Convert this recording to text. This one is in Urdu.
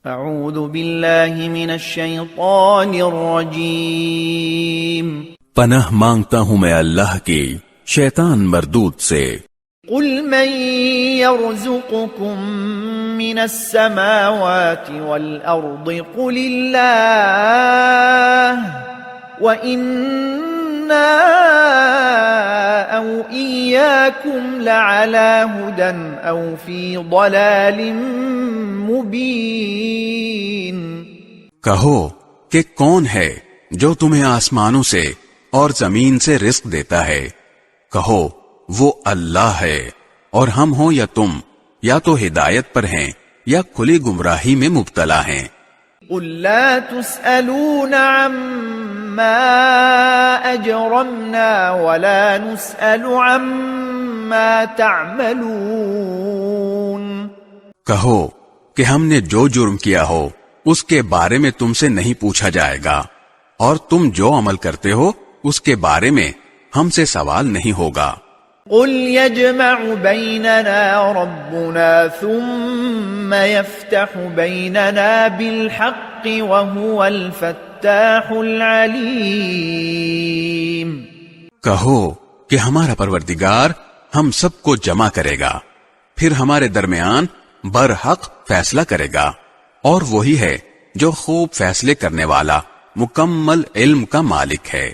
اعوذ باللہ من الشیطان الرجیم پناہ مانگتا ہوں میں اللہ کی شیطان مردود سے۔ قل من يرزقكم من السماوات والأرض قل الله وإنا أو إياكم لعلى هدى أو في ضلال مبين۔ کہو کہ کون ہے جو تمہیں آسمانوں سے اور زمین سے رزق دیتا ہے؟ کہو وہ اللہ ہے، اور ہم ہوں یا تم یا تو ہدایت پر ہیں یا کھلی گمراہی میں مبتلا ہیں۔ قل لا تسألون عما أجرمنا ولا نسأل عما تعملون۔ کہو کہ ہم نے جو جرم کیا ہو اس کے بارے میں تم سے نہیں پوچھا جائے گا، اور تم جو عمل کرتے ہو اس کے بارے میں ہم سے سوال نہیں ہوگا۔ قل يجمع بيننا ربنا ثم يفتح بيننا بالحق وهو الفتاح العليم۔ کہو کہ ہمارا پروردگار ہم سب کو جمع کرے گا، پھر ہمارے درمیان برحق فیصلہ کرے گا، اور وہی ہے جو خوب فیصلے کرنے والا مکمل علم کا مالک ہے۔